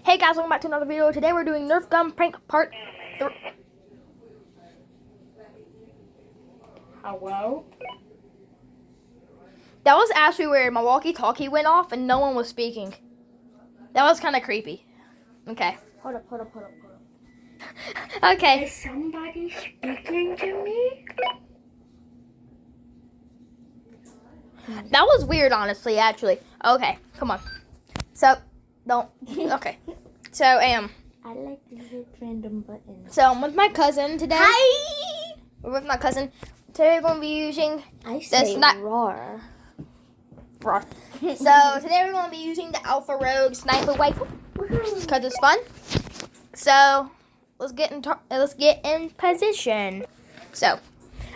Hey guys, welcome back to another video. Today we're doing Nerf gun prank part 3. Hello? That was actually where my walkie-talkie went off and no one was speaking. That was kind of creepy. Okay. Hold up. Okay. Is somebody speaking to me? That was weird, honestly, actually. Okay, come on. So, don't. Okay. So, I like to hit random buttons. So I'm with my cousin today. Hi! We're with my cousin. Today we're going to be using I say roar. So today we're going to be using the Alpha Rogue sniper rifle because it's fun. So let's get in position. So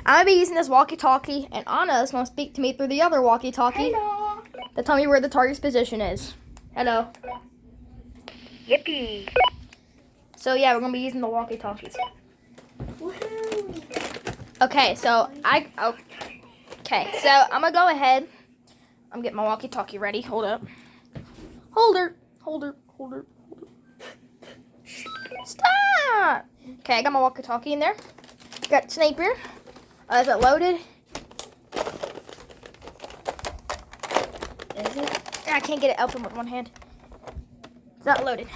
I'm going to be using this walkie-talkie, and Anna is going to speak to me through the other walkie-talkie. Hello. To tell me where the target's position is. Hello. Yippee. So yeah, we're going to be using the walkie-talkies. Woohoo. Okay, so I'm gonna go ahead. I'm getting my walkie-talkie ready. Hold up. Hold her. Stop. Okay, I got my walkie-talkie in there. Got sniper. Is it loaded? Is it? I can't get it open with one hand. It's not loaded.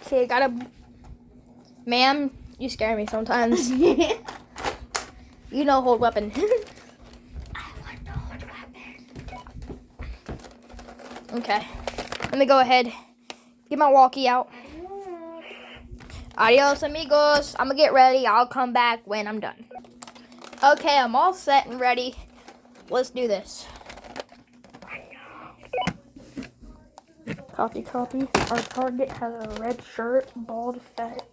Okay, got a. Ma'am, you scare me sometimes. You know, hold weapon. I want to hold weapon. Okay, let me go ahead. Get my walkie out. Adios, amigos. I'm gonna get ready. I'll come back when I'm done. Okay, I'm all set and ready. Let's do this. Copy. Our target has a red shirt, bald, fat.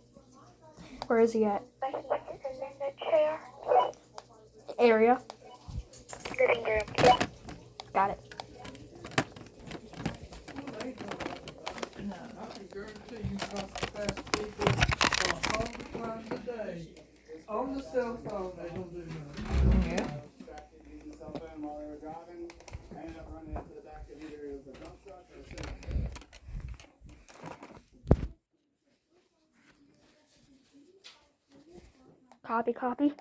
Where is he at? In the chair. Area. Living room. Got it. On the cell phone, they don't do nothing. Yeah. Copy. Copy.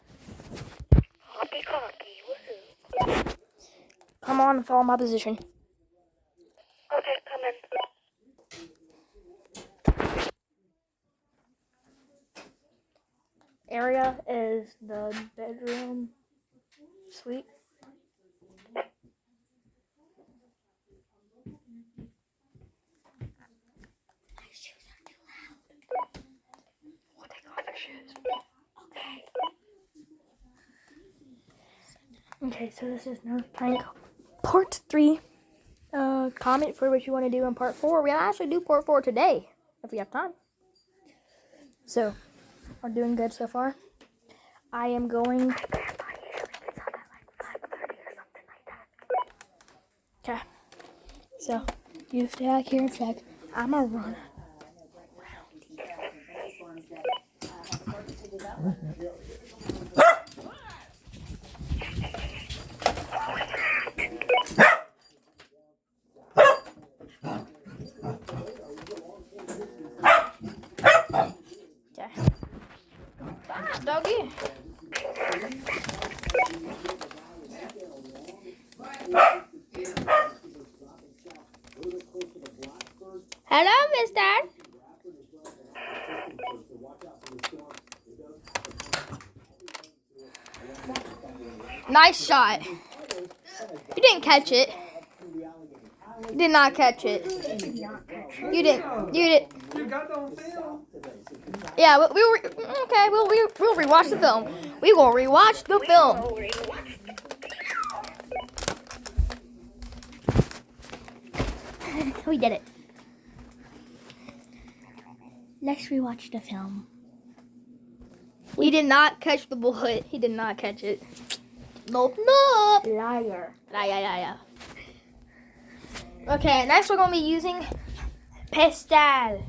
Woohoo. Come on, follow my position. Okay, come in. Area is the bedroom suite. My shoes are too loud. We'll take off your shoes. Okay, so this is Nerf Prank Part 3. Comment for what you want to do in Part 4. We'll actually do Part 4 today, if we have time. So, we're doing good so far. I am going... Okay. So, you stay out here and check. I'm going to run. Okay. Doggy. Hello, mister. Nice shot. You didn't catch it. You did not catch it. You didn't. You got it on film. Yeah, we were okay. We'll rewatch the film. We will rewatch the film. We did it. Let's rewatch the film. He did not catch the bullet. He did not catch it. Nope. Liar. Yeah. Okay, next we're gonna be using pistol.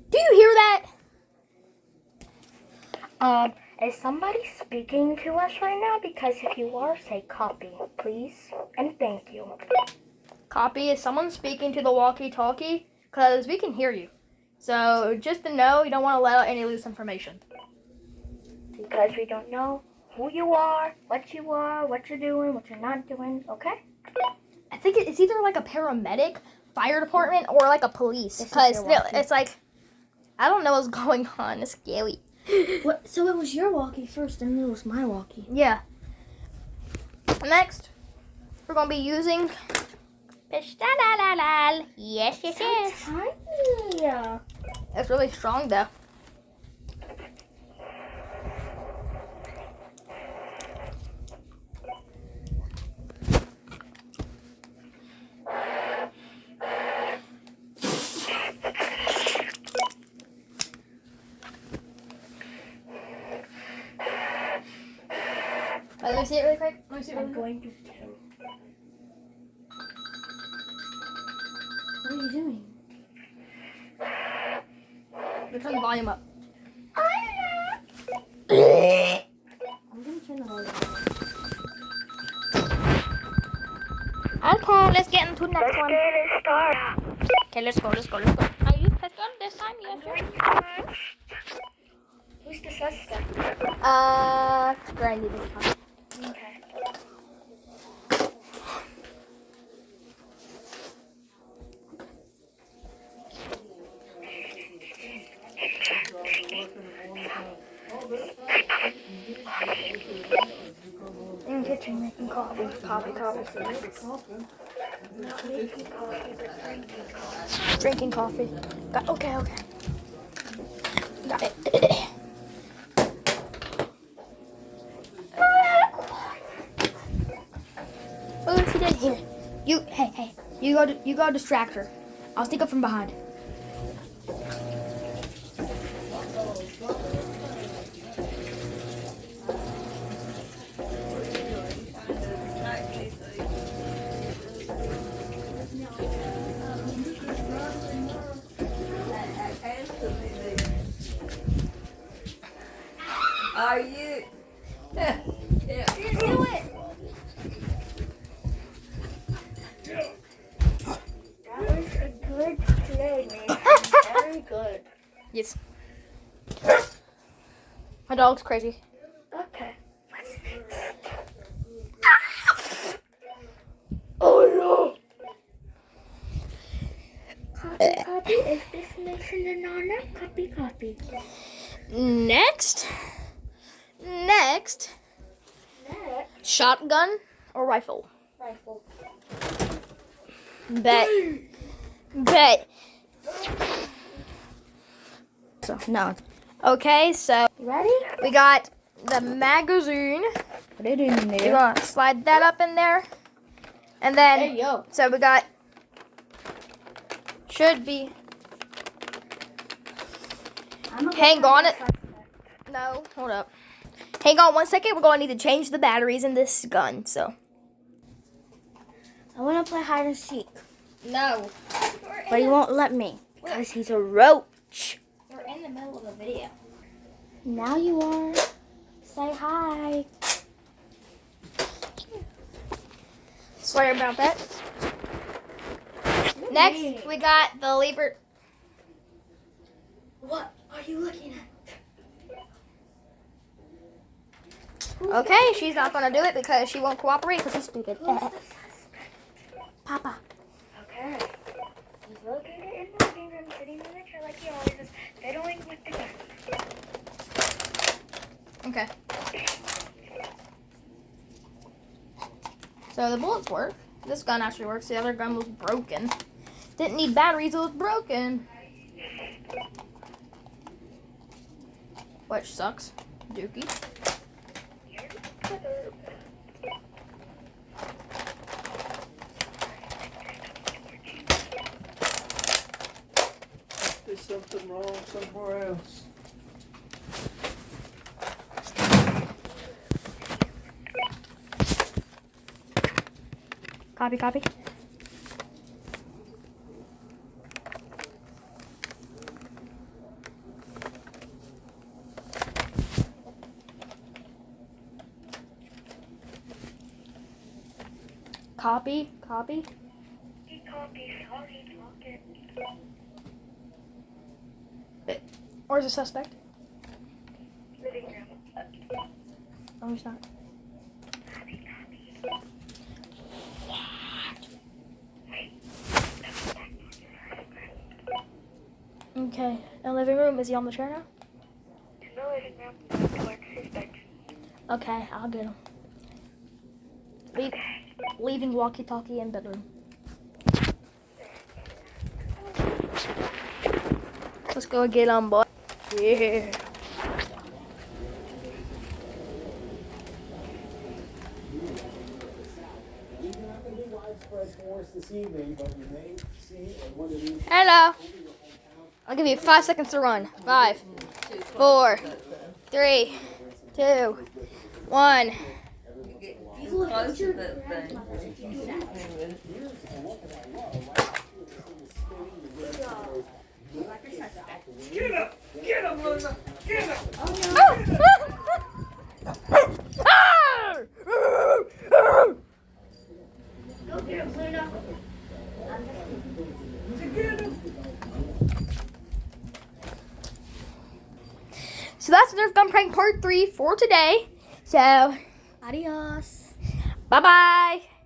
Do you hear that? Is somebody speaking to us right now? Because if you are, say copy, please. And thank you. Copy, is someone speaking to the walkie-talkie? Because we can hear you. So just to know, you don't want to let out any loose information. Because we don't know who you are, what you're doing, what you're not doing, okay? I think it's either like a paramedic, fire department, or like a police. This is Because your walkie. it's like, I don't know what's going on. It's scary. What? So it was your walkie first, and it was my walkie. Yeah. Next, we're going to be using... Yes, yes, yes. Tiny. It's really strong, though. Let me see it really quick. Let me see it really I'm quick. going to kill. What are you doing? Turn the volume up. I'm going to turn the volume up. Okay, let's get into the next one. Start. Okay, let's go. Are you picked up this time? Yes, Who's the suspect? Grandy this time. Okay. In the kitchen making coffee. Coffee. Drinking coffee. Okay. Got it. Oh, she did here. Hey. You go distract her. I'll sneak up from behind. Are you? Yeah. You do it! That was a good play, man. Very good. Yes. My dog's crazy. Okay. Oh no! Copy. Is this mixing the nana? Copy. Next. Next. Shotgun or rifle? Rifle. Bet. So, no. Okay, so You ready? we got the magazine. Put it in We're gonna slide that up in there. And then, Hey, yo. so we got, should be, hang on it. No, hold up. Hang on 1 second. We're going to need to change the batteries in this gun, so. I want to play hide and seek, No. but he won't let me because he's a roach. We're in the middle of a video. Now you are. Say hi. Sorry about that. Next, we got the lever. What are you looking at? Okay, she's not going to do it because she won't cooperate because she's stupid. Who's the suspect? Papa. Okay. He's located in the living room, sitting in the chair like he always is, fiddling with the gun. Okay. So the bullets work. This gun actually works. The other gun was broken. Didn't need batteries, it was broken. Which sucks. Dookie. There's something wrong somewhere else. Copy. Copy. He copies. Sorry, talking. Where's the suspect? Living room. Oh, he's not. Copy. Okay. In the living room. Is he on the chair now? In the living room. Towards his bedroom. Okay, I'll get him. Leaving walkie-talkie in bedroom. Let's go get him, boy. Yeah. Hello. I'll give you 5 seconds to run. 5, 4, 3, 2, 1. Close to that thing. Get him, Luna! Get him! Go get him, Luna. So that's Nerf Gun Prank Part 3 for today. So, adios. Bye-bye.